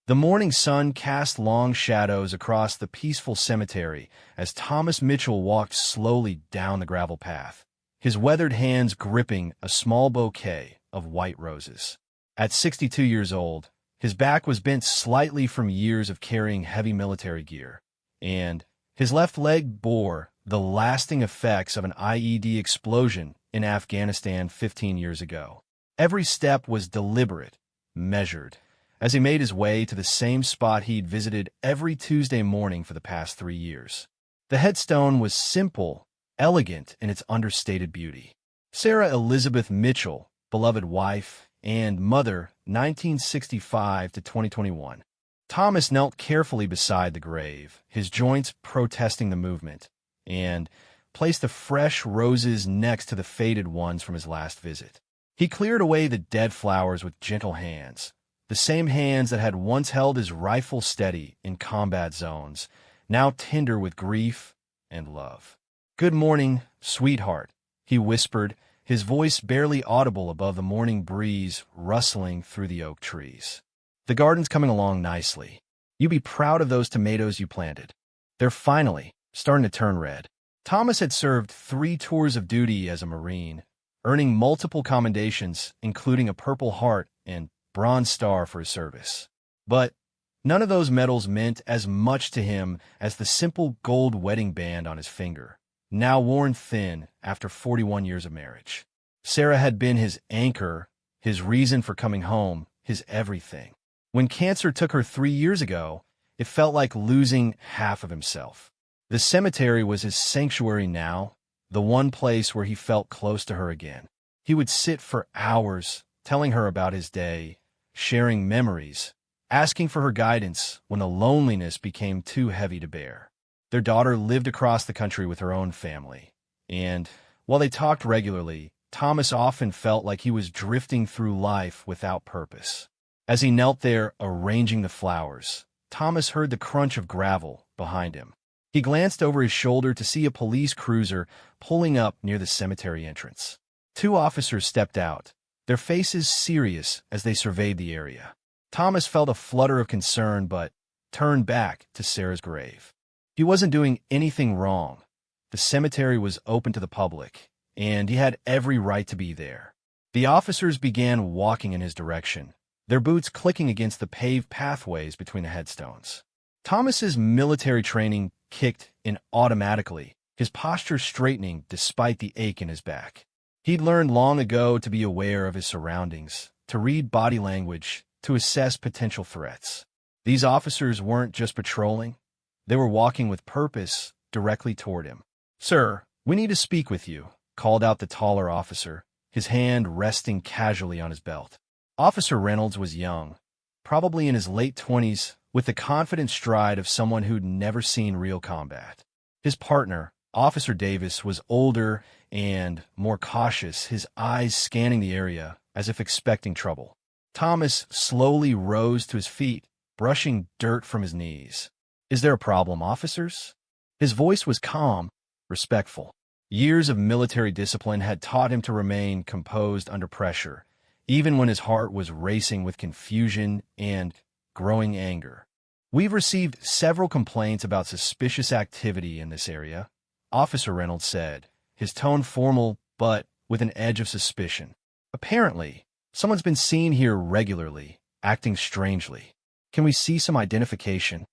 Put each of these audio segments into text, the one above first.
The morning sun cast long shadows across the peaceful cemetery as Thomas Mitchell walked slowly down the gravel path, his weathered hands gripping a small bouquet of white roses. At 62 years old, his back was bent slightly from years of carrying heavy military gear, and his left leg bore the lasting effects of an IED explosion in Afghanistan 15 years ago. Every step was deliberate, measured, as he made his way to the same spot he'd visited every Tuesday morning for the past 3 years. The headstone was simple, elegant in its understated beauty. Sarah Elizabeth Mitchell, beloved wife and mother, 1965 to 2021. Thomas knelt carefully beside the grave, his joints protesting the movement, and placed the fresh roses next to the faded ones from his last visit. He cleared away the dead flowers with gentle hands, the same hands that had once held his rifle steady in combat zones, now tender with grief and love. "Good morning, sweetheart," he whispered, his voice barely audible above the morning breeze rustling through the oak trees. "The garden's coming along nicely. You be proud of those tomatoes you planted. They're finally starting to turn red." Thomas had served 3 tours of duty as a Marine, earning multiple commendations, including a Purple Heart and Bronze Star for his service. But none of those medals meant as much to him as the simple gold wedding band on his finger, now worn thin after 41 years of marriage. Sarah had been his anchor, his reason for coming home, his everything. When cancer took her 3 years ago, it felt like losing half of himself. The cemetery was his sanctuary now, the one place where he felt close to her again. He would sit for hours, telling her about his day, sharing memories, asking for her guidance when the loneliness became too heavy to bear. Their daughter lived across the country with her own family, and while they talked regularly, Thomas often felt like he was drifting through life without purpose. As he knelt there arranging the flowers, Thomas heard the crunch of gravel behind him. He glanced over his shoulder to see a police cruiser pulling up near the cemetery entrance. 2 officers stepped out, their faces serious as they surveyed the area. Thomas felt a flutter of concern but turned back to Sarah's grave. He wasn't doing anything wrong. The cemetery was open to the public, and he had every right to be there. The officers began walking in his direction, their boots clicking against the paved pathways between the headstones. Thomas's military training kicked in automatically, his posture straightening despite the ache in his back. He'd learned long ago to be aware of his surroundings, to read body language, to assess potential threats. These officers weren't just patrolling. They were walking with purpose directly toward him. "Sir, we need to speak with you," called out the taller officer, his hand resting casually on his belt. Officer Reynolds was young, probably in his late 20s, with the confident stride of someone who'd never seen real combat. His partner, Officer Davis, was older and more cautious, his eyes scanning the area as if expecting trouble. Thomas slowly rose to his feet, brushing dirt from his knees. "Is there a problem, officers?" His voice was calm, respectful. Years of military discipline had taught him to remain composed under pressure, even when his heart was racing with confusion and growing anger. "We've received several complaints about suspicious activity in this area," Officer Reynolds said, his tone formal but with an edge of suspicion. "Apparently, someone's been seen here regularly, acting strangely. Can we see some identification?"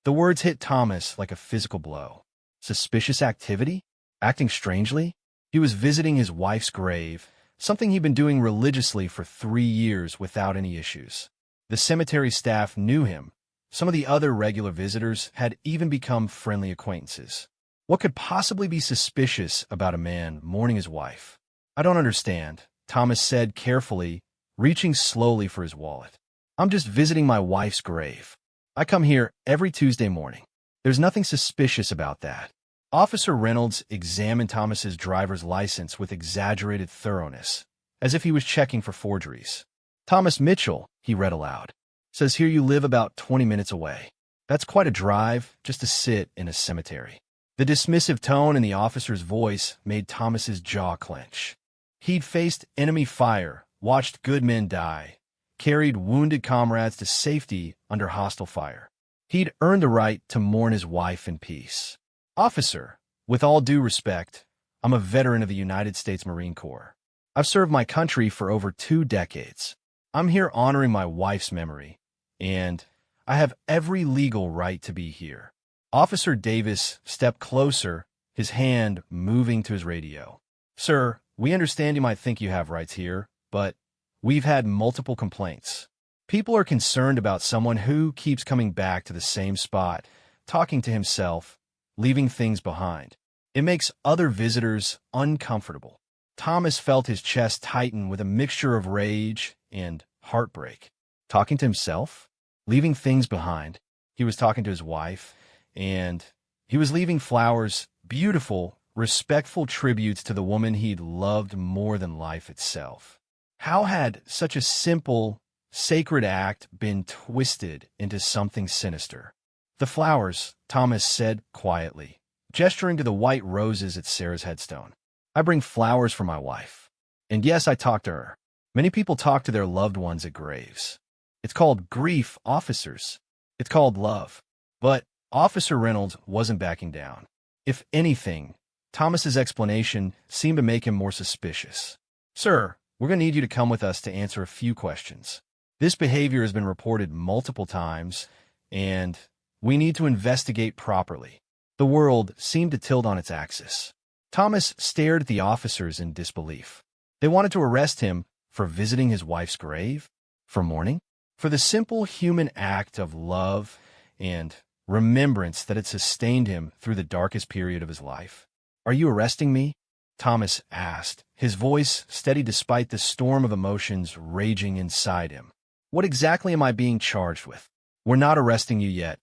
The words hit Thomas like a physical blow. Suspicious activity? Acting strangely? He was visiting his wife's grave, something he'd been doing religiously for 3 years without any issues. The cemetery staff knew him. Some of the other regular visitors had even become friendly acquaintances. What could possibly be suspicious about a man mourning his wife? "I don't understand," Thomas said carefully, reaching slowly for his wallet. "I'm just visiting my wife's grave. I come here every Tuesday morning. There's nothing suspicious about that." Officer Reynolds examined Thomas's driver's license with exaggerated thoroughness, as if he was checking for forgeries. "Thomas Mitchell," he read aloud, "says here you live about 20 minutes away. That's quite a drive just to sit in a cemetery." The dismissive tone in the officer's voice made Thomas's jaw clench. He'd faced enemy fire, watched good men die, carried wounded comrades to safety under hostile fire. He'd earned the right to mourn his wife in peace. Officer, with all due respect, I'm a veteran of the United States Marine Corps. I've served my country for over 2 decades. I'm here honoring my wife's memory, and I have every legal right to be here. Officer Davis stepped closer, his hand moving to his radio. Sir, we understand you might think you have rights here, but we've had multiple complaints. People are concerned about someone who keeps coming back to the same spot, talking to himself, leaving things behind. It makes other visitors uncomfortable. Thomas felt his chest tighten with a mixture of rage and heartbreak. Talking to himself? Leaving things behind. He was talking to his wife, and he was leaving flowers, beautiful, respectful tributes to the woman he'd loved more than life itself. How had such a simple, sacred act been twisted into something sinister? The flowers, Thomas said quietly, gesturing to the white roses at Sarah's headstone. I bring flowers for my wife. And yes, I talk to her. Many people talk to their loved ones at graves. It's called grief, officers. It's called love. But Officer Reynolds wasn't backing down. If anything, Thomas's explanation seemed to make him more suspicious. Sir, we're going to need you to come with us to answer a few questions. This behavior has been reported multiple times, and we need to investigate properly. The world seemed to tilt on its axis. Thomas stared at the officers in disbelief. They wanted to arrest him for visiting his wife's grave, for mourning, for the simple human act of love and remembrance that had sustained him through the darkest period of his life. Are you arresting me? Thomas asked, his voice steady despite the storm of emotions raging inside him. What exactly am I being charged with? We're not arresting you yet,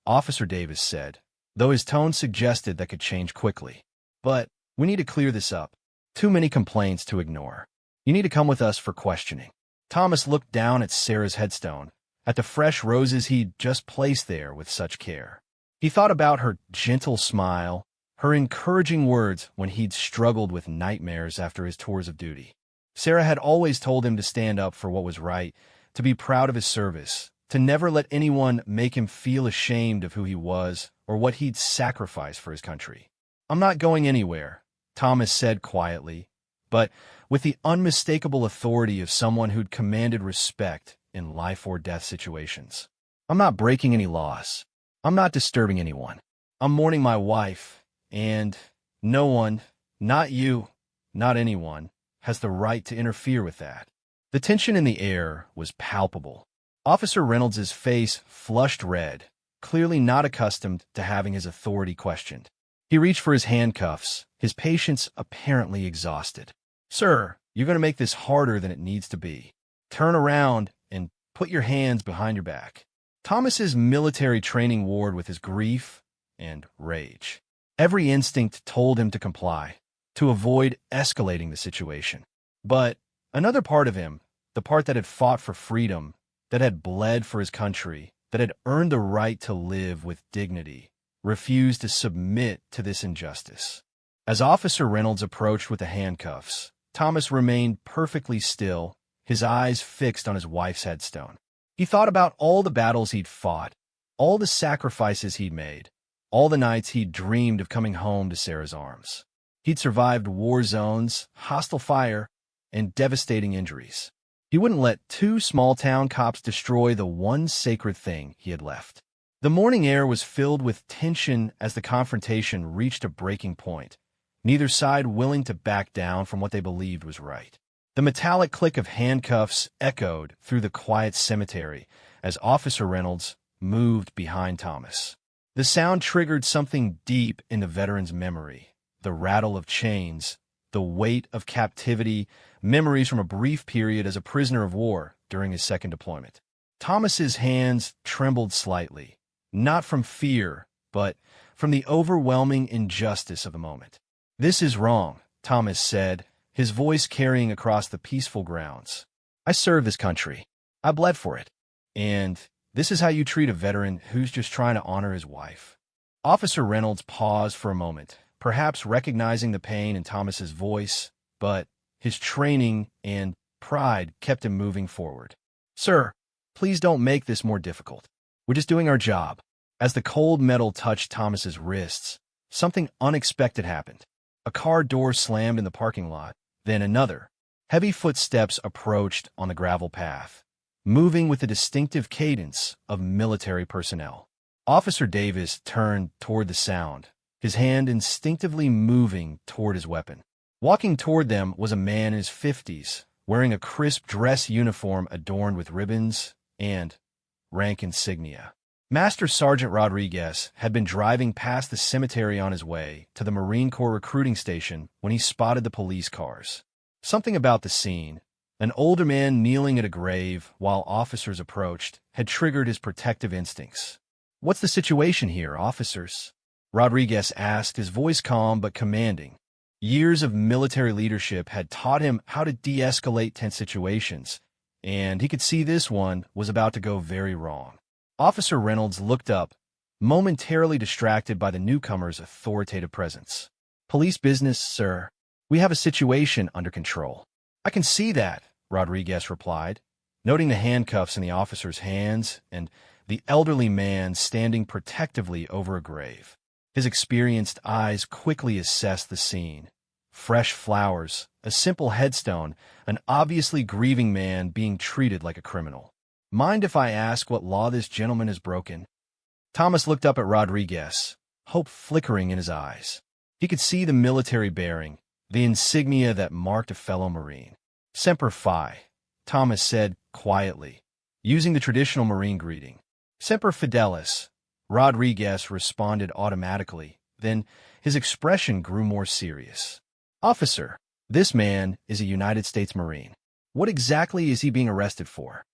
Officer Davis said, though his tone suggested that could change quickly. But we need to clear this up. Too many complaints to ignore. You need to come with us for questioning. Thomas looked down at Sarah's headstone, at the fresh roses he'd just placed there with such care. He thought about her gentle smile, her encouraging words when he'd struggled with nightmares after his tours of duty. Sarah had always told him to stand up for what was right, to be proud of his service, to never let anyone make him feel ashamed of who he was or what he'd sacrificed for his country. I'm not going anywhere, Thomas said quietly, but with the unmistakable authority of someone who'd commanded respect in life-or-death situations. I'm not breaking any laws. I'm not disturbing anyone. I'm mourning my wife, and no one, not you, not anyone, has the right to interfere with that. The tension in the air was palpable. Officer Reynolds' face flushed red, clearly not accustomed to having his authority questioned. He reached for his handcuffs, his patience apparently exhausted. Sir, you're going to make this harder than it needs to be. Turn around and put your hands behind your back. Thomas's military training warred with his grief and rage. Every instinct told him to comply, to avoid escalating the situation. But another part of him, the part that had fought for freedom, that had bled for his country, that had earned the right to live with dignity, refused to submit to this injustice. As Officer Reynolds approached with the handcuffs, Thomas remained perfectly still, his eyes fixed on his wife's headstone. He thought about all the battles he'd fought, all the sacrifices he'd made, all the nights he'd dreamed of coming home to Sarah's arms. He'd survived war zones, hostile fire, and devastating injuries. He wouldn't let 2 small-town cops destroy the one sacred thing he had left. The morning air was filled with tension as the confrontation reached a breaking point, neither side willing to back down from what they believed was right. The metallic click of handcuffs echoed through the quiet cemetery as Officer Reynolds moved behind Thomas. The sound triggered something deep in the veteran's memory, the rattle of chains, the weight of captivity, memories from a brief period as a prisoner of war during his second deployment. Thomas's hands trembled slightly, not from fear, but from the overwhelming injustice of the moment. This is wrong, Thomas said, his voice carrying across the peaceful grounds. I serve this country. I bled for it. And this is how you treat a veteran who's just trying to honor his wife. Officer Reynolds paused for a moment, perhaps recognizing the pain in Thomas's voice, but his training and pride kept him moving forward. "Sir, please don't make this more difficult. We're just doing our job." As the cold metal touched Thomas's wrists, something unexpected happened. A car door slammed in the parking lot, then another. Heavy footsteps approached on the gravel path, moving with the distinctive cadence of military personnel. Officer Davis turned toward the sound, his hand instinctively moving toward his weapon. Walking toward them was a man in his 50s, wearing a crisp dress uniform adorned with ribbons and rank insignia. Master Sergeant Rodriguez had been driving past the cemetery on his way to the Marine Corps recruiting station when he spotted the police cars. Something about the scene, an older man kneeling at a grave while officers approached, had triggered his protective instincts. "What's the situation here, officers?" Rodriguez asked, his voice calm but commanding. Years of military leadership had taught him how to de-escalate tense situations, and he could see this one was about to go very wrong. Officer Reynolds looked up, momentarily distracted by the newcomer's authoritative presence. "Police business, sir. We have a situation under control." "I can see that," Rodriguez replied, noting the handcuffs in the officer's hands and the elderly man standing protectively over a grave. His experienced eyes quickly assessed the scene. Fresh flowers, a simple headstone, an obviously grieving man being treated like a criminal. "Mind if I ask what law this gentleman has broken?" Thomas looked up at Rodriguez, hope flickering in his eyes. He could see the military bearing, the insignia that marked a fellow Marine. "Semper Fi," Thomas said quietly, using the traditional Marine greeting. "Semper Fidelis," Rodriguez responded automatically, then his expression grew more serious. "Officer, this man is a United States Marine. What exactly is he being arrested for?"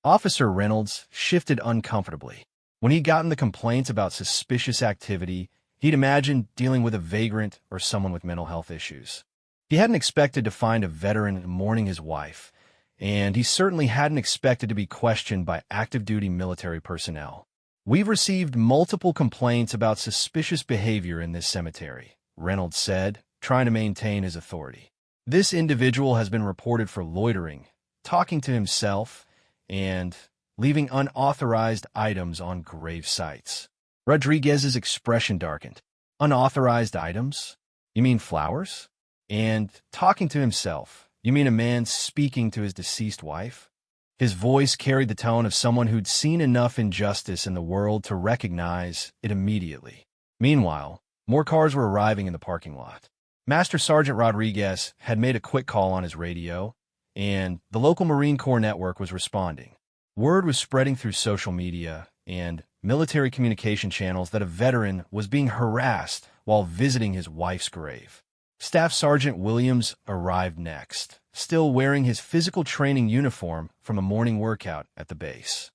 Officer Reynolds shifted uncomfortably. When he'd gotten the complaints about suspicious activity, he'd imagined dealing with a vagrant or someone with mental health issues. He hadn't expected to find a veteran mourning his wife, and he certainly hadn't expected to be questioned by active-duty military personnel. "We've received multiple complaints about suspicious behavior in this cemetery," Reynolds said, trying to maintain his authority. "This individual has been reported for loitering, talking to himself, and leaving unauthorized items on grave sites." Rodriguez's expression darkened. "Unauthorized items? You mean flowers? And talking to himself, you mean a man speaking to his deceased wife?" His voice carried the tone of someone who'd seen enough injustice in the world to recognize it immediately. Meanwhile, more cars were arriving in the parking lot. Master Sergeant Rodriguez had made a quick call on his radio, and the local Marine Corps network was responding. Word was spreading through social media and military communication channels that a veteran was being harassed while visiting his wife's grave. Staff Sergeant Williams arrived next, still wearing his physical training uniform from a morning workout at the base.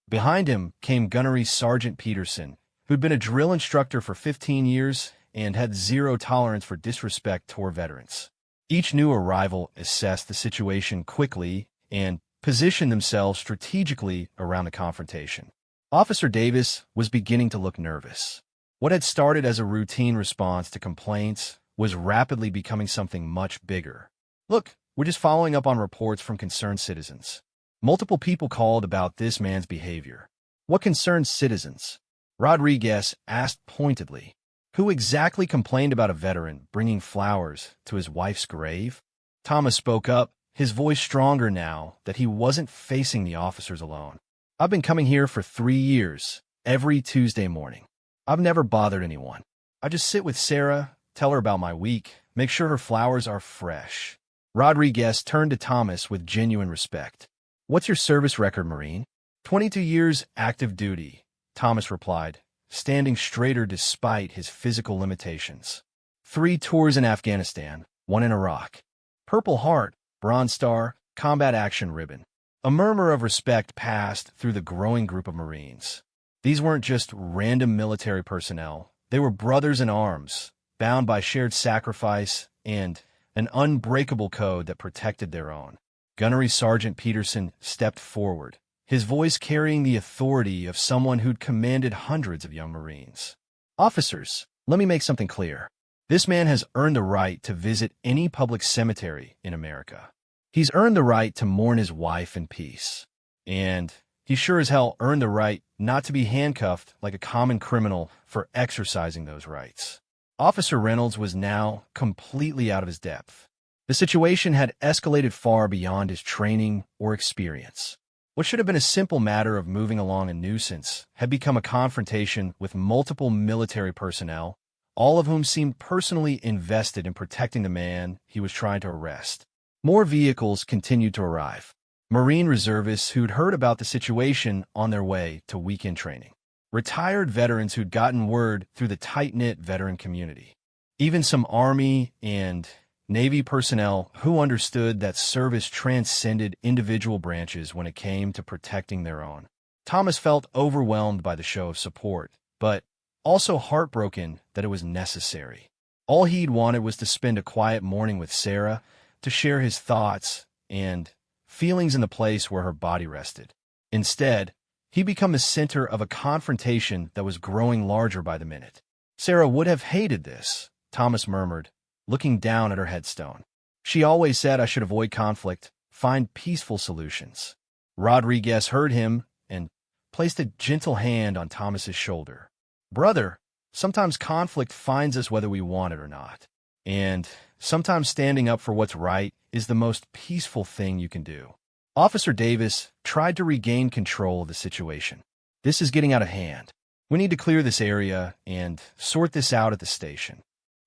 Behind him came Gunnery Sergeant Peterson, who'd been a drill instructor for 15 years and had zero tolerance for disrespect toward veterans. Each new arrival assessed the situation quickly and positioned themselves strategically around the confrontation. Officer Davis was beginning to look nervous. What had started as a routine response to complaints was rapidly becoming something much bigger. "Look, we're just following up on reports from concerned citizens. Multiple people called about this man's behavior." "What concerned citizens?" Rodriguez asked pointedly. "Who exactly complained about a veteran bringing flowers to his wife's grave?" Thomas spoke up, his voice stronger now that he wasn't facing the officers alone. "I've been coming here for 3 years, every Tuesday morning. I've never bothered anyone. I just sit with Sarah, tell her about my week, make sure her flowers are fresh." Rodriguez turned to Thomas with genuine respect. "What's your service record, Marine?" 22 years active duty, Thomas replied, standing straighter despite his physical limitations. 3 tours in Afghanistan, 1 in Iraq. Purple Heart, Bronze Star, Combat Action Ribbon. A murmur of respect passed through the growing group of Marines. These weren't just random military personnel. They were brothers in arms, bound by shared sacrifice and an unbreakable code that protected their own. Gunnery Sergeant Peterson stepped forward, his voice carrying the authority of someone who'd commanded hundreds of young Marines. "Officers, let me make something clear. This man has earned the right to visit any public cemetery in America. He's earned the right to mourn his wife in peace. and he sure as hell earned the right not to be handcuffed like a common criminal for exercising those rights. Officer Reynolds was now completely out of his depth. The situation had escalated far beyond his training or experience. What should have been a simple matter of moving along a nuisance had become a confrontation with multiple military personnel, all of whom seemed personally invested in protecting the man he was trying to arrest. More vehicles continued to arrive. Marine reservists who'd heard about the situation on their way to weekend training. Retired veterans who'd gotten word through the tight-knit veteran community. Even some Army and Navy personnel who understood that service transcended individual branches when it came to protecting their own. Thomas felt overwhelmed by the show of support, but also heartbroken that it was necessary. All he'd wanted was to spend a quiet morning with Sarah, to share his thoughts and feelings in the place where her body rested. Instead, he'd become the center of a confrontation that was growing larger by the minute. Sarah would have hated this, Thomas murmured, looking down at her headstone. She always said I should avoid conflict, find peaceful solutions. Rodriguez heard him and placed a gentle hand on Thomas's shoulder. Brother, sometimes conflict finds us whether we want it or not. And sometimes standing up for what's right is the most peaceful thing you can do. Officer Davis tried to regain control of the situation. This is getting out of hand. We need to clear this area and sort this out at the station.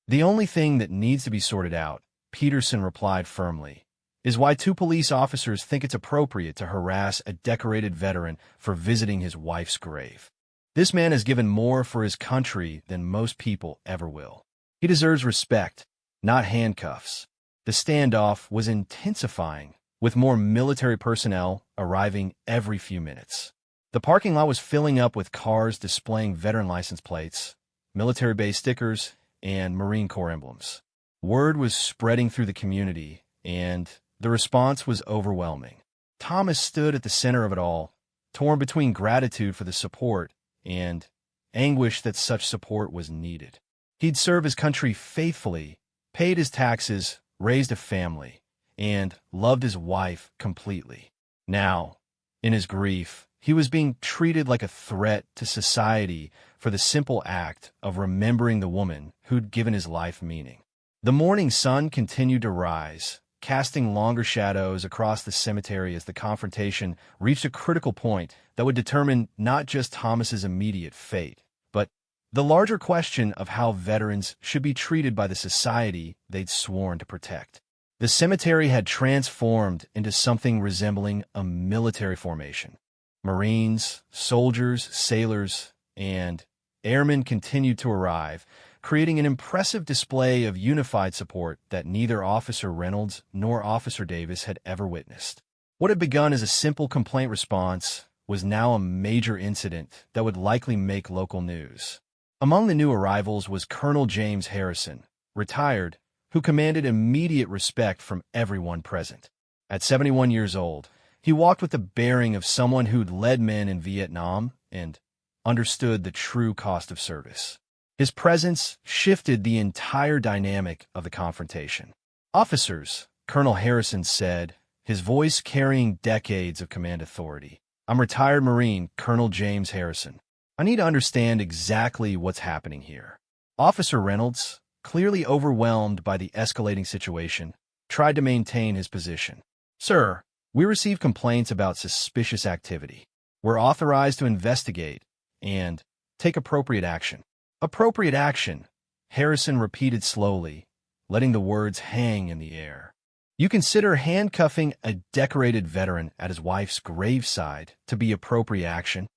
The only thing that needs to be sorted out, Peterson replied firmly, is why two police officers think it's appropriate to harass a decorated veteran for visiting his wife's grave. This man has given more for his country than most people ever will. He deserves respect, not handcuffs. The standoff was intensifying, with more military personnel arriving every few minutes. The parking lot was filling up with cars displaying veteran license plates, military base stickers, and Marine Corps emblems. Word was spreading through the community, and the response was overwhelming. Thomas stood at the center of it all, torn between gratitude for the support and anguish that such support was needed. He'd served his country faithfully, paid his taxes, raised a family, and loved his wife completely. Now, in his grief, he was being treated like a threat to society for the simple act of remembering the woman who'd given his life meaning. The morning sun continued to rise, casting longer shadows across the cemetery as the confrontation reached a critical point that would determine not just Thomas's immediate fate, but the larger question of how veterans should be treated by the society they'd sworn to protect. The cemetery had transformed into something resembling a military formation. Marines, soldiers, sailors, and airmen continued to arrive, creating an impressive display of unified support that neither Officer Reynolds nor Officer Davis had ever witnessed. What had begun as a simple complaint response was now a major incident that would likely make local news. Among the new arrivals was Colonel James Harrison, retired, who commanded immediate respect from everyone present. At 71 years old, he walked with the bearing of someone who'd led men in Vietnam and understood the true cost of service. His presence shifted the entire dynamic of the confrontation. Officers, Colonel Harrison said, his voice carrying decades of command authority. I'm retired Marine Colonel James Harrison. I need to understand exactly what's happening here. Officer Reynolds, clearly overwhelmed by the escalating situation, tried to maintain his position. Sir, we received complaints about suspicious activity. We're authorized to investigate and take appropriate action. Appropriate action, Harrison repeated slowly, letting the words hang in the air. You consider handcuffing a decorated veteran at his wife's graveside to be appropriate action?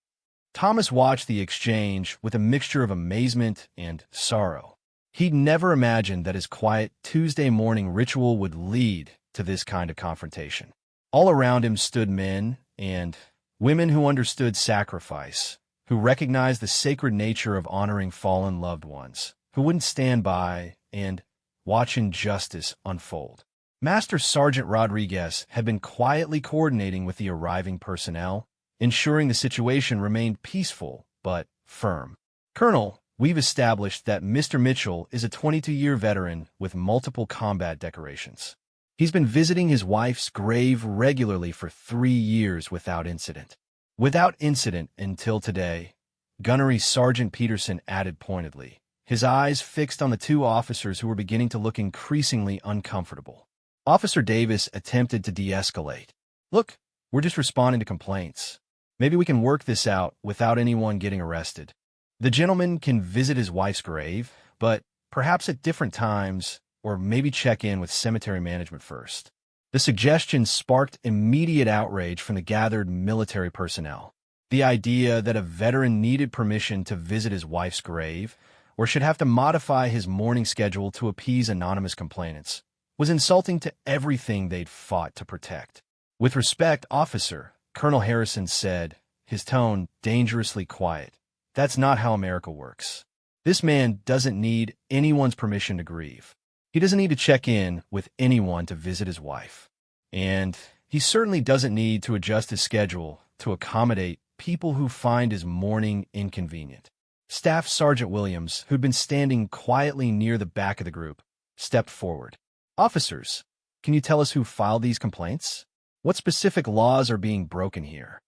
Thomas watched the exchange with a mixture of amazement and sorrow. He'd never imagined that his quiet Tuesday morning ritual would lead to this kind of confrontation. All around him stood men and women who understood sacrifice, who recognized the sacred nature of honoring fallen loved ones, who wouldn't stand by and watch injustice unfold. Master Sergeant Rodriguez had been quietly coordinating with the arriving personnel, ensuring the situation remained peaceful but firm. Colonel, we've established that Mr. Mitchell is a 22-year veteran with multiple combat decorations. He's been visiting his wife's grave regularly for 3 years without incident. Without incident until today, Gunnery Sergeant Peterson added pointedly, his eyes fixed on the two officers who were beginning to look increasingly uncomfortable. Officer Davis attempted to de-escalate. Look, we're just responding to complaints. Maybe we can work this out without anyone getting arrested. The gentleman can visit his wife's grave, but perhaps at different times, or maybe check in with cemetery management first. The suggestion sparked immediate outrage from the gathered military personnel. The idea that a veteran needed permission to visit his wife's grave, or should have to modify his mourning schedule to appease anonymous complainants, was insulting to everything they'd fought to protect. With respect, officer, Colonel Harrison said, his tone dangerously quiet. That's not how America works. This man doesn't need anyone's permission to grieve. He doesn't need to check in with anyone to visit his wife. And he certainly doesn't need to adjust his schedule to accommodate people who find his mourning inconvenient. Staff Sergeant Williams, who'd been standing quietly near the back of the group, stepped forward. Officers, can you tell us who filed these complaints? What specific laws are being broken here?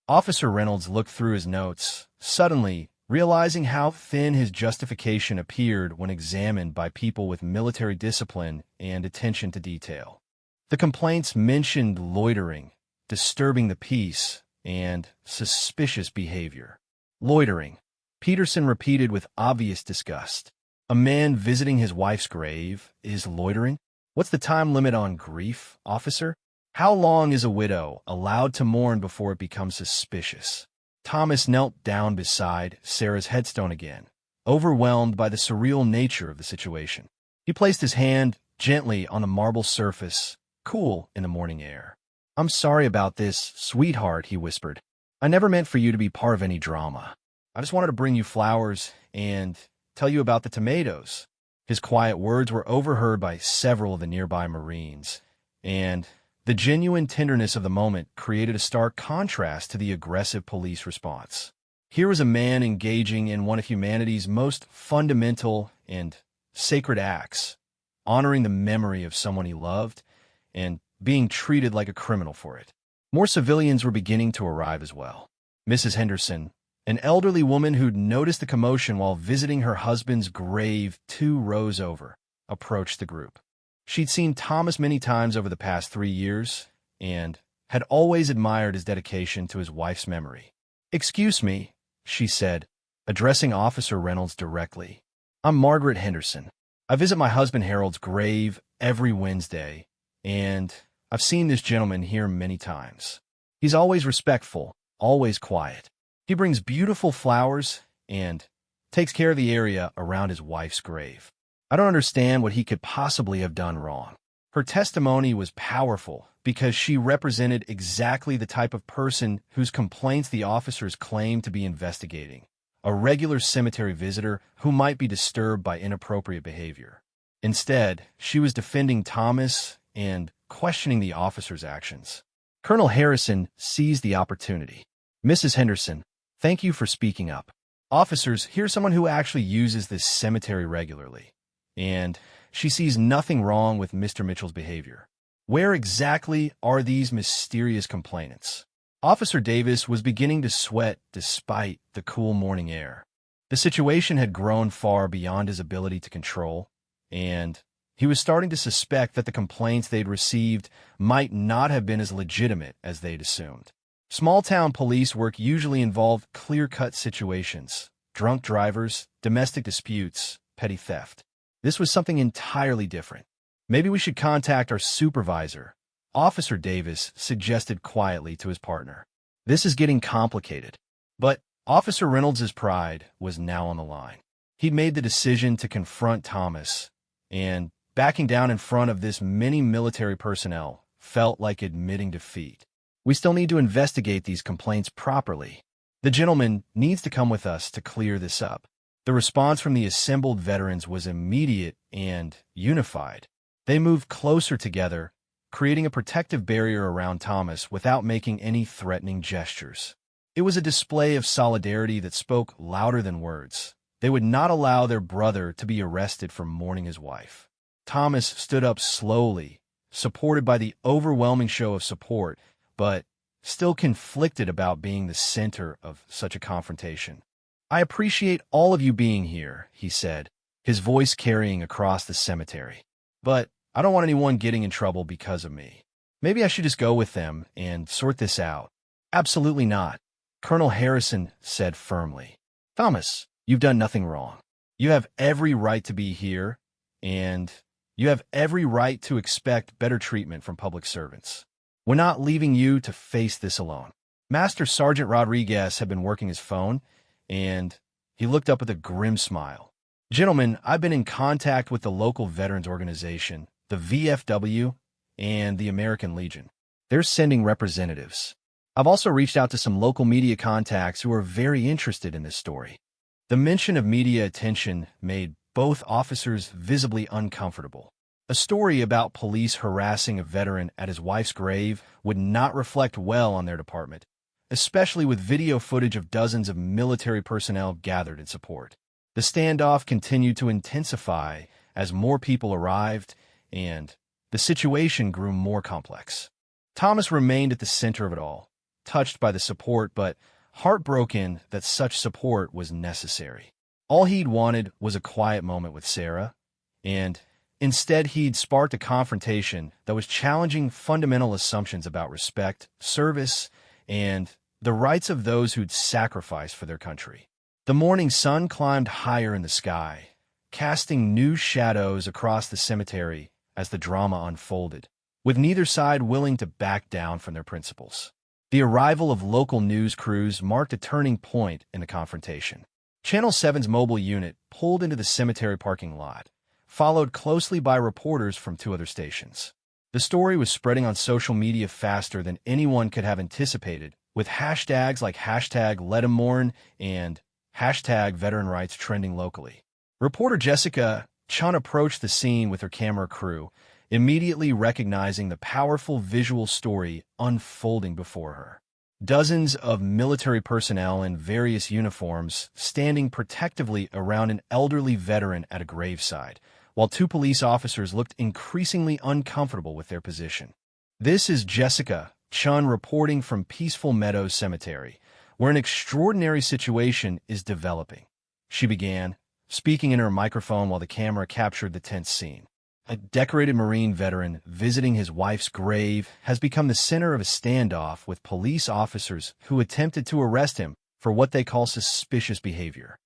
Officer Reynolds looked through his notes, suddenly realizing how thin his justification appeared when examined by people with military discipline and attention to detail. The complaints mentioned loitering, disturbing the peace, and suspicious behavior. Loitering, Peterson repeated with obvious disgust. A man visiting his wife's grave is loitering? What's the time limit on grief, officer? How long is a widow allowed to mourn before it becomes suspicious? Thomas knelt down beside Sarah's headstone again, overwhelmed by the surreal nature of the situation. He placed his hand gently on the marble surface, cool in the morning air. I'm sorry about this, sweetheart, he whispered. I never meant for you to be part of any drama. I just wanted to bring you flowers and tell you about the tomatoes. His quiet words were overheard by several of the nearby Marines, and the genuine tenderness of the moment created a stark contrast to the aggressive police response. Here was a man engaging in one of humanity's most fundamental and sacred acts, honoring the memory of someone he loved, and being treated like a criminal for it. More civilians were beginning to arrive as well. Mrs. Henderson, an elderly woman who'd noticed the commotion while visiting her husband's grave 2 rows over, approached the group. She'd seen Thomas many times over the past 3 years and had always admired his dedication to his wife's memory. Excuse me, she said, addressing Officer Reynolds directly. I'm Margaret Henderson. I visit my husband Harold's grave every Wednesday, and I've seen this gentleman here many times. He's always respectful, always quiet. He brings beautiful flowers and takes care of the area around his wife's grave. I don't understand what he could possibly have done wrong. Her testimony was powerful because she represented exactly the type of person whose complaints the officers claimed to be investigating, a regular cemetery visitor who might be disturbed by inappropriate behavior. Instead, she was defending Thomas and questioning the officers' actions. Colonel Harrison seized the opportunity. Mrs. Henderson, thank you for speaking up. Officers, here's someone who actually uses this cemetery regularly, and she sees nothing wrong with Mr. Mitchell's behavior. Where exactly are these mysterious complainants? Officer Davis was beginning to sweat despite the cool morning air. The situation had grown far beyond his ability to control, and he was starting to suspect that the complaints they'd received might not have been as legitimate as they'd assumed. Small-town police work usually involved clear-cut situations, drunk drivers, domestic disputes, petty theft. This was something entirely different. Maybe we should contact our supervisor, Officer Davis suggested quietly to his partner. This is getting complicated. But Officer Reynolds' pride was now on the line. He'd made the decision to confront Thomas, and backing down in front of this many military personnel felt like admitting defeat. We still need to investigate these complaints properly. The gentleman needs to come with us to clear this up. The response from the assembled veterans was immediate and unified. They moved closer together, creating a protective barrier around Thomas without making any threatening gestures. It was a display of solidarity that spoke louder than words. They would not allow their brother to be arrested for mourning his wife. Thomas stood up slowly, supported by the overwhelming show of support, but still conflicted about being the center of such a confrontation. "I appreciate all of you being here," he said, his voice carrying across the cemetery. "But I don't want anyone getting in trouble because of me. Maybe I should just go with them and sort this out." "Absolutely not," Colonel Harrison said firmly. "Thomas, you've done nothing wrong. You have every right to be here, and you have every right to expect better treatment from public servants. We're not leaving you to face this alone." Master Sergeant Rodriguez had been working his phone, and he looked up with a grim smile. "Gentlemen, I've been in contact with the local veterans organization, the VFW, and the American Legion. They're sending representatives. I've also reached out to some local media contacts who are very interested in this story." The mention of media attention made both officers visibly uncomfortable. A story about police harassing a veteran at his wife's grave would not reflect well on their department, especially with video footage of dozens of military personnel gathered in support. The standoff continued to intensify as more people arrived, and the situation grew more complex. Thomas remained at the center of it all, touched by the support but heartbroken that such support was necessary. All he'd wanted was a quiet moment with Sarah, and instead he'd sparked a confrontation that was challenging fundamental assumptions about respect, service, and the rights of those who'd sacrificed for their country. The morning sun climbed higher in the sky, casting new shadows across the cemetery as the drama unfolded, with neither side willing to back down from their principles. The arrival of local news crews marked a turning point in the confrontation. Channel 7's mobile unit pulled into the cemetery parking lot, followed closely by reporters from 2 other stations. The story was spreading on social media faster than anyone could have anticipated, with hashtags like #LetHimMourn and #VeteranRights trending locally. Reporter Jessica Chun approached the scene with her camera crew, immediately recognizing the powerful visual story unfolding before her. Dozens of military personnel in various uniforms standing protectively around an elderly veteran at a graveside, while 2 police officers looked increasingly uncomfortable with their position. This is Jessica Chun reporting from Peaceful Meadows Cemetery, where an extraordinary situation is developing, she began, speaking in her microphone while the camera captured the tense scene. A decorated Marine veteran visiting his wife's grave has become the center of a standoff with police officers who attempted to arrest him for what they call suspicious behavior.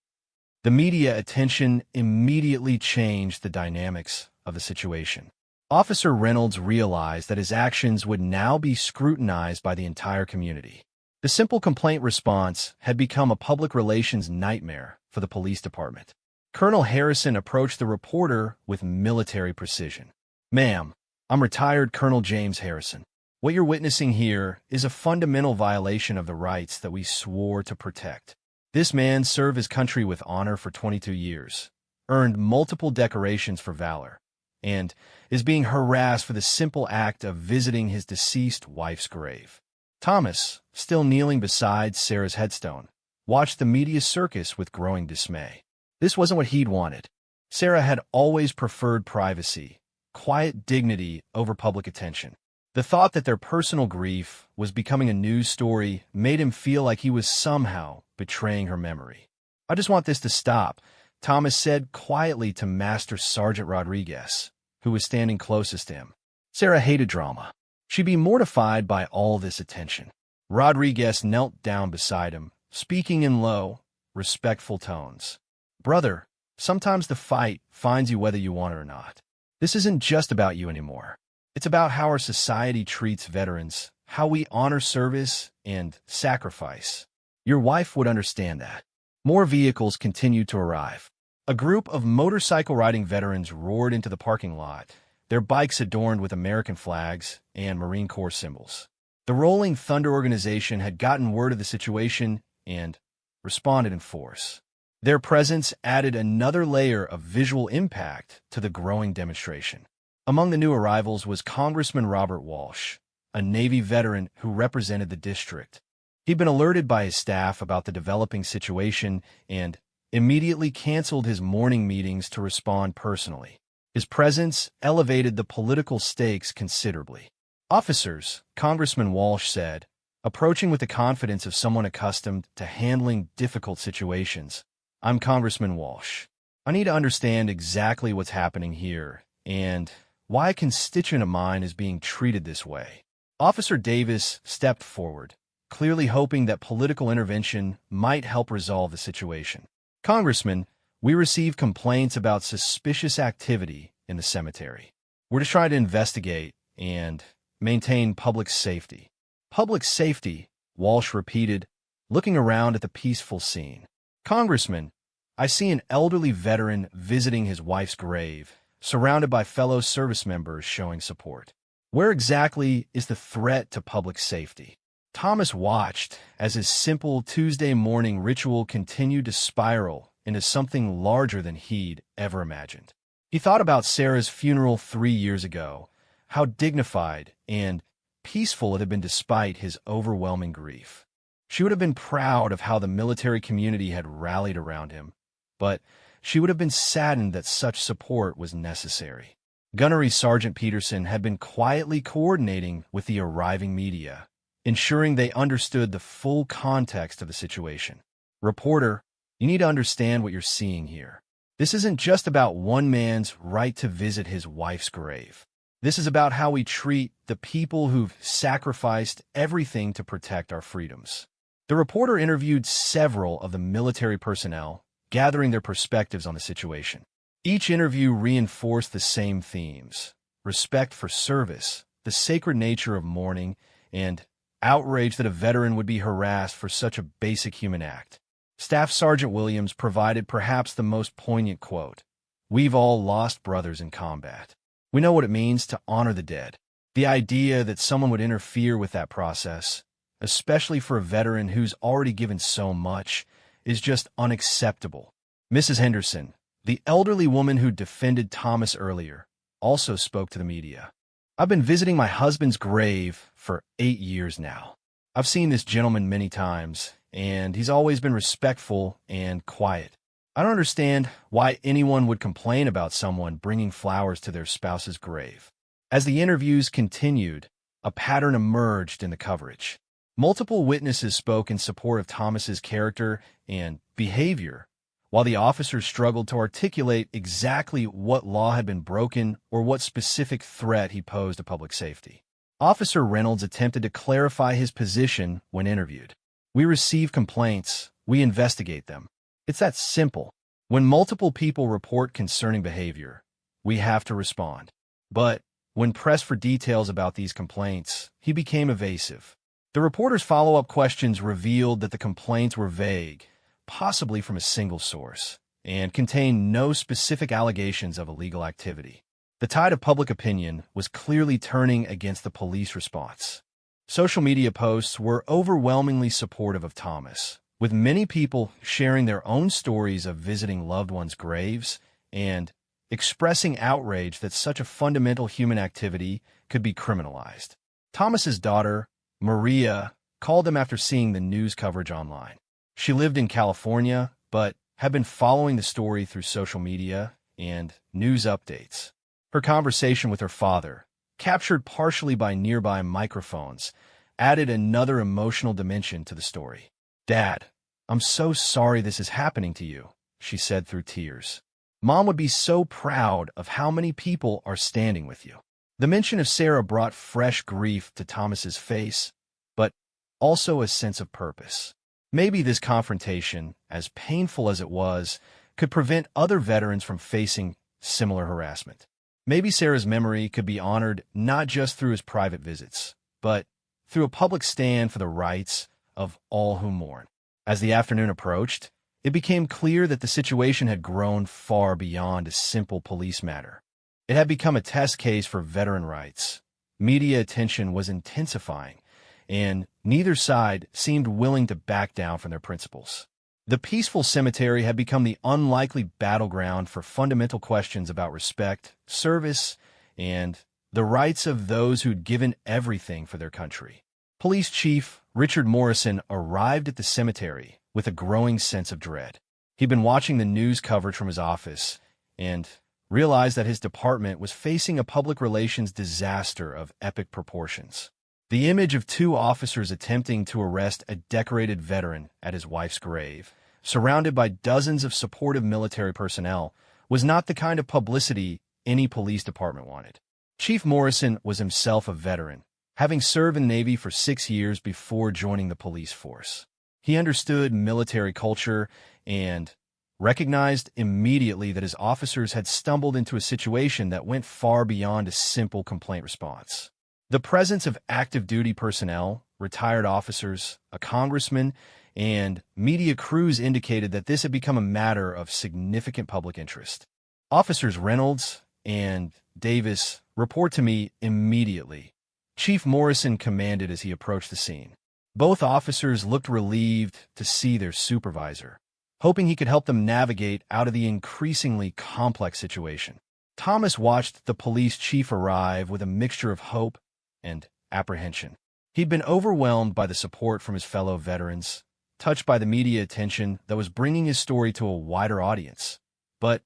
The media attention immediately changed the dynamics of the situation. Officer Reynolds realized that his actions would now be scrutinized by the entire community. The simple complaint response had become a public relations nightmare for the police department. Colonel Harrison approached the reporter with military precision. "Ma'am, I'm retired Colonel James Harrison. What you're witnessing here is a fundamental violation of the rights that we swore to protect. This man served his country with honor for 22 years, earned multiple decorations for valor, and is being harassed for the simple act of visiting his deceased wife's grave." Thomas, still kneeling beside Sarah's headstone, watched the media circus with growing dismay. This wasn't what he'd wanted. Sarah had always preferred privacy, quiet dignity over public attention. The thought that their personal grief was becoming a news story made him feel like he was somehow betraying her memory. "I just want this to stop," Thomas said quietly to Master Sergeant Rodriguez, who was standing closest to him. Sarah hated drama. She'd be mortified by all this attention. Rodriguez knelt down beside him, speaking in low, respectful tones. "Brother, sometimes the fight finds you whether you want it or not. This isn't just about you anymore. It's about how our society treats veterans, how we honor service and sacrifice. Your wife would understand that." More vehicles continued to arrive. A group of motorcycle-riding veterans roared into the parking lot, their bikes adorned with American flags and Marine Corps symbols. The Rolling Thunder organization had gotten word of the situation and responded in force. Their presence added another layer of visual impact to the growing demonstration. Among the new arrivals was Congressman Robert Walsh, a Navy veteran who represented the district. He'd been alerted by his staff about the developing situation and immediately canceled his morning meetings to respond personally. His presence elevated the political stakes considerably. Officers, Congressman Walsh said, approaching with the confidence of someone accustomed to handling difficult situations. "I'm Congressman Walsh. I need to understand exactly what's happening here and why a constituent of mine is being treated this way." Officer Davis stepped forward, clearly hoping that political intervention might help resolve the situation. "Congressman, we received complaints about suspicious activity in the cemetery. We're just trying to investigate and maintain public safety." "Public safety," Walsh repeated, looking around at the peaceful scene. "Congressman, I see an elderly veteran visiting his wife's grave, surrounded by fellow service members showing support. Where exactly is the threat to public safety?" Thomas watched as his simple Tuesday morning ritual continued to spiral into something larger than he'd ever imagined. He thought about Sarah's funeral 3 years ago, how dignified and peaceful it had been despite his overwhelming grief. She would have been proud of how the military community had rallied around him, but she would have been saddened that such support was necessary. Gunnery Sergeant Peterson had been quietly coordinating with the arriving media, ensuring they understood the full context of the situation. "Reporter, you need to understand what you're seeing here. This isn't just about one man's right to visit his wife's grave. This is about how we treat the people who've sacrificed everything to protect our freedoms." The reporter interviewed several of the military personnel, gathering their perspectives on the situation. Each interview reinforced the same themes: respect for service, the sacred nature of mourning, and outrage that a veteran would be harassed for such a basic human act. Staff Sergeant Williams provided perhaps the most poignant quote: "We've all lost brothers in combat. We know what it means to honor the dead. The idea that someone would interfere with that process, especially for a veteran who's already given so much, is just unacceptable." Mrs. Henderson, the elderly woman who defended Thomas earlier, also spoke to the media. "I've been visiting my husband's grave for 8 years now. I've seen this gentleman many times, and he's always been respectful and quiet. I don't understand why anyone would complain about someone bringing flowers to their spouse's grave." As the interviews continued, a pattern emerged in the coverage. Multiple witnesses spoke in support of Thomas's character and behavior, while the officers struggled to articulate exactly what law had been broken or what specific threat he posed to public safety. Officer Reynolds attempted to clarify his position when interviewed. "We receive complaints, we investigate them. It's that simple. When multiple people report concerning behavior, we have to respond." But when pressed for details about these complaints, he became evasive. The reporter's follow-up questions revealed that the complaints were vague, possibly from a single source, and contained no specific allegations of illegal activity. The tide of public opinion was clearly turning against the police response. Social media posts were overwhelmingly supportive of Thomas, with many people sharing their own stories of visiting loved ones' graves and expressing outrage that such a fundamental human activity could be criminalized. Thomas's daughter, Maria, called him after seeing the news coverage online. She lived in California, but had been following the story through social media and news updates. Her conversation with her father, captured partially by nearby microphones, added another emotional dimension to the story. "Dad, I'm so sorry this is happening to you," she said through tears. "Mom would be so proud of how many people are standing with you." The mention of Sarah brought fresh grief to Thomas's face, but also a sense of purpose. Maybe this confrontation, as painful as it was, could prevent other veterans from facing similar harassment. Maybe Sarah's memory could be honored not just through his private visits, but through a public stand for the rights of all who mourn. As the afternoon approached, it became clear that the situation had grown far beyond a simple police matter. It had become a test case for veteran rights. Media attention was intensifying, and neither side seemed willing to back down from their principles. The peaceful cemetery had become the unlikely battleground for fundamental questions about respect, service, and the rights of those who'd given everything for their country. Police Chief Richard Morrison arrived at the cemetery with a growing sense of dread. He'd been watching the news coverage from his office, and realized that his department was facing a public relations disaster of epic proportions. The image of two officers attempting to arrest a decorated veteran at his wife's grave, surrounded by dozens of supportive military personnel, was not the kind of publicity any police department wanted. Chief Morrison was himself a veteran, having served in the Navy for 6 years before joining the police force. He understood military culture and recognized immediately that his officers had stumbled into a situation that went far beyond a simple complaint response. The presence of active duty personnel, retired officers, a congressman, and media crews indicated that this had become a matter of significant public interest. Officers Reynolds and Davis report to me immediately, Chief Morrison commanded as he approached the scene. Both officers looked relieved to see their supervisor, hoping he could help them navigate out of the increasingly complex situation. Thomas watched the police chief arrive with a mixture of hope and apprehension. He'd been overwhelmed by the support from his fellow veterans, touched by the media attention that was bringing his story to a wider audience. But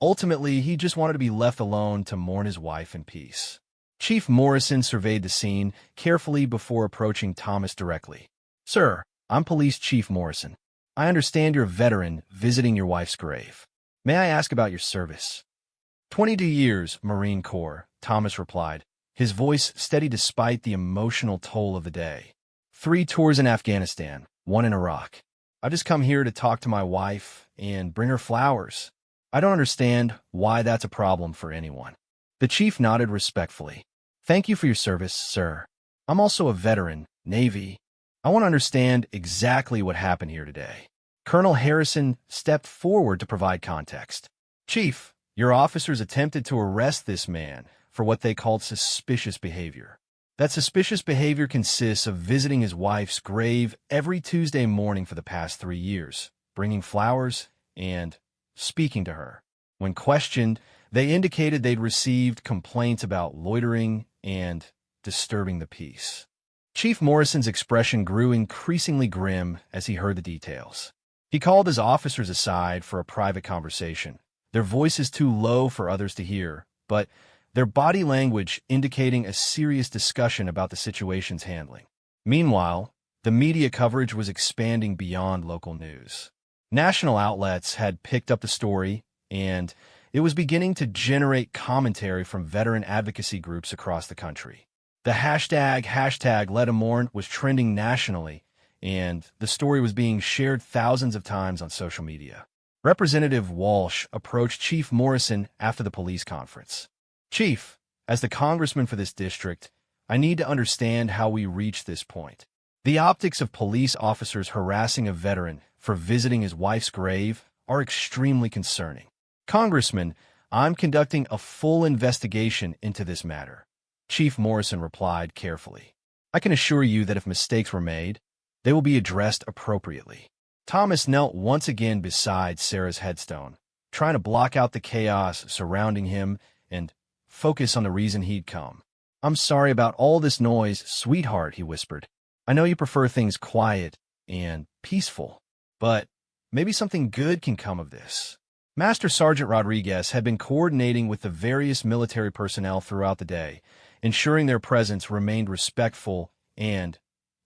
ultimately, he just wanted to be left alone to mourn his wife in peace. Chief Morrison surveyed the scene carefully before approaching Thomas directly. "Sir, I'm Police Chief Morrison. I understand you're a veteran visiting your wife's grave. May I ask about your service?" 22 years, Marine Corps, Thomas replied, his voice steady despite the emotional toll of the day. 3 tours in Afghanistan, 1 in Iraq. I just come here to talk to my wife and bring her flowers. I don't understand why that's a problem for anyone. The chief nodded respectfully. "Thank you for your service, sir. I'm also a veteran, Navy. I want to understand exactly what happened here today." Colonel Harrison stepped forward to provide context. "Chief, your officers attempted to arrest this man for what they called suspicious behavior. That suspicious behavior consists of visiting his wife's grave every Tuesday morning for the past 3 years, bringing flowers and speaking to her. When questioned, they indicated they'd received complaints about loitering and disturbing the peace." Chief Morrison's expression grew increasingly grim as he heard the details. He called his officers aside for a private conversation, their voices too low for others to hear, but their body language indicating a serious discussion about the situation's handling. Meanwhile, the media coverage was expanding beyond local news. National outlets had picked up the story, and it was beginning to generate commentary from veteran advocacy groups across the country. The hashtag #LetHimMourn was trending nationally, and the story was being shared thousands of times on social media. Representative Walsh approached Chief Morrison after the police conference. "Chief, as the congressman for this district, I need to understand how we reached this point. The optics of police officers harassing a veteran for visiting his wife's grave are extremely concerning. Congressman, I'm conducting a full investigation into this matter." Chief Morrison replied carefully. "I can assure you that if mistakes were made, they will be addressed appropriately." Thomas knelt once again beside Sarah's headstone, trying to block out the chaos surrounding him and focus on the reason he'd come. "I'm sorry about all this noise, sweetheart," he whispered. "I know you prefer things quiet and peaceful, but maybe something good can come of this." Master Sergeant Rodriguez had been coordinating with the various military personnel throughout the day, ensuring their presence remained respectful and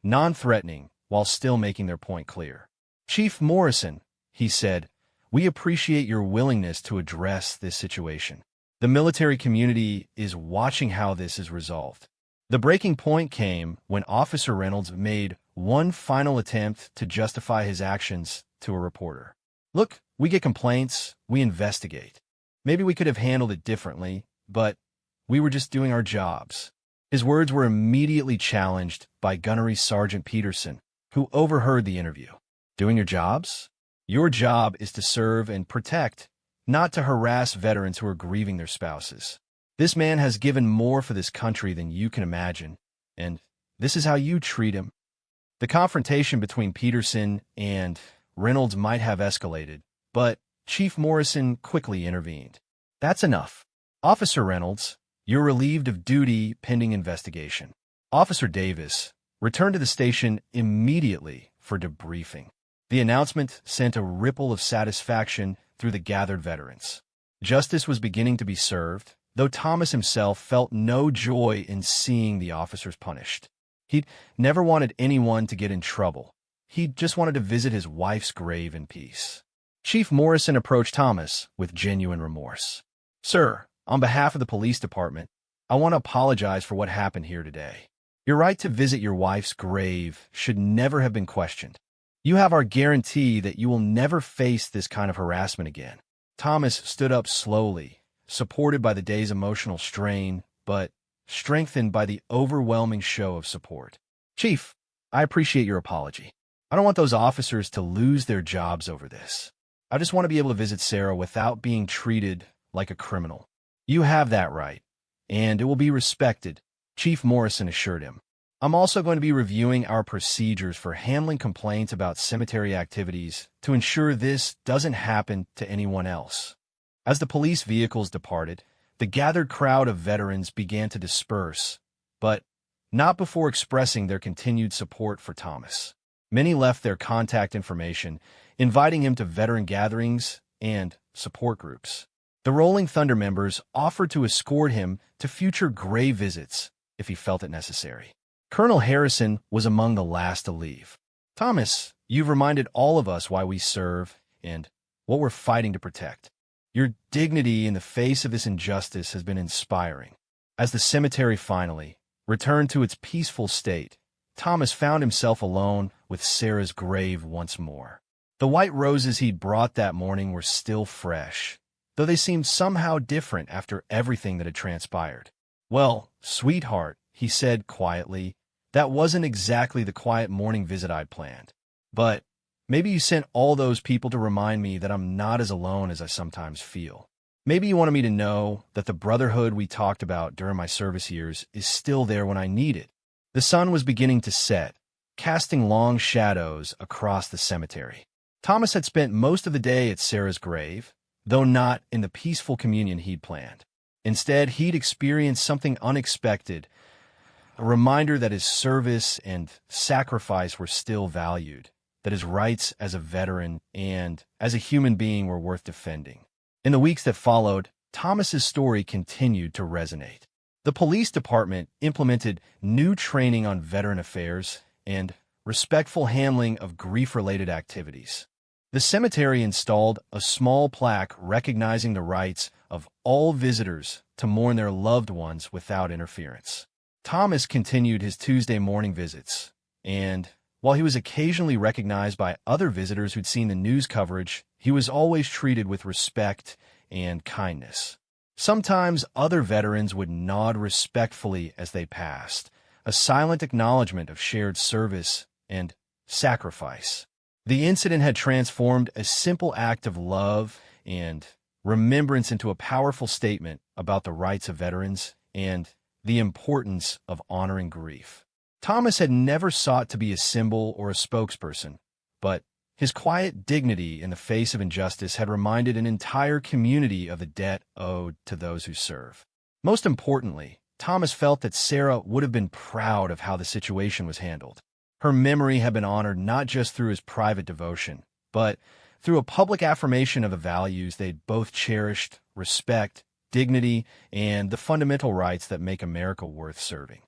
non-threatening while still making their point clear. "Chief Morrison," he said, "we appreciate your willingness to address this situation. The military community is watching how this is resolved." The breaking point came when Officer Reynolds made one final attempt to justify his actions to a reporter. "Look, we get complaints, we investigate. Maybe we could have handled it differently, but we were just doing our jobs." His words were immediately challenged by Gunnery Sergeant Peterson, who overheard the interview. "Doing your jobs? Your job is to serve and protect, not to harass veterans who are grieving their spouses. This man has given more for this country than you can imagine, and this is how you treat him." The confrontation between Peterson and Reynolds might have escalated, but Chief Morrison quickly intervened. "That's enough. Officer Reynolds, you're relieved of duty pending investigation. Officer Davis, return to the station immediately for debriefing." The announcement sent a ripple of satisfaction through the gathered veterans. Justice was beginning to be served, though Thomas himself felt no joy in seeing the officers punished. He'd never wanted anyone to get in trouble. He just wanted to visit his wife's grave in peace. Chief Morrison approached Thomas with genuine remorse. "Sir, on behalf of the police department, I want to apologize for what happened here today. Your right to visit your wife's grave should never have been questioned. You have our guarantee that you will never face this kind of harassment again." Thomas stood up slowly, supported by the day's emotional strain, but strengthened by the overwhelming show of support. "Chief, I appreciate your apology. I don't want those officers to lose their jobs over this. I just want to be able to visit Sarah without being treated like a criminal. You have that right, and it will be respected," Chief Morrison assured him. "I'm also going to be reviewing our procedures for handling complaints about cemetery activities to ensure this doesn't happen to anyone else." As the police vehicles departed, the gathered crowd of veterans began to disperse, but not before expressing their continued support for Thomas. Many left their contact information, inviting him to veteran gatherings and support groups. The Rolling Thunder members offered to escort him to future grave visits if he felt it necessary. Colonel Harrison was among the last to leave. "Thomas, you've reminded all of us why we serve and what we're fighting to protect. Your dignity in the face of this injustice has been inspiring." As the cemetery finally returned to its peaceful state, Thomas found himself alone with Sarah's grave once more. The white roses he'd brought that morning were still fresh, though they seemed somehow different after everything that had transpired. "Well, sweetheart," he said quietly, "that wasn't exactly the quiet morning visit I'd planned. But maybe you sent all those people to remind me that I'm not as alone as I sometimes feel. Maybe you wanted me to know that the brotherhood we talked about during my service years is still there when I need it." The sun was beginning to set, casting long shadows across the cemetery. Thomas had spent most of the day at Sarah's grave, though not in the peaceful communion he'd planned. Instead, he'd experienced something unexpected, a reminder that his service and sacrifice were still valued, that his rights as a veteran and as a human being were worth defending. In the weeks that followed, Thomas's story continued to resonate. The police department implemented new training on veteran affairs and respectful handling of grief-related activities. The cemetery installed a small plaque recognizing the rights of all visitors to mourn their loved ones without interference. Thomas continued his Tuesday morning visits, and while he was occasionally recognized by other visitors who'd seen the news coverage, he was always treated with respect and kindness. Sometimes other veterans would nod respectfully as they passed, a silent acknowledgement of shared service and sacrifice. The incident had transformed a simple act of love and remembrance into a powerful statement about the rights of veterans and the importance of honoring grief. Thomas had never sought to be a symbol or a spokesperson, but his quiet dignity in the face of injustice had reminded an entire community of the debt owed to those who serve. Most importantly, Thomas felt that Sarah would have been proud of how the situation was handled. Her memory had been honored not just through his private devotion, but through a public affirmation of the values they'd both cherished: respect, dignity, and the fundamental rights that make America worth serving.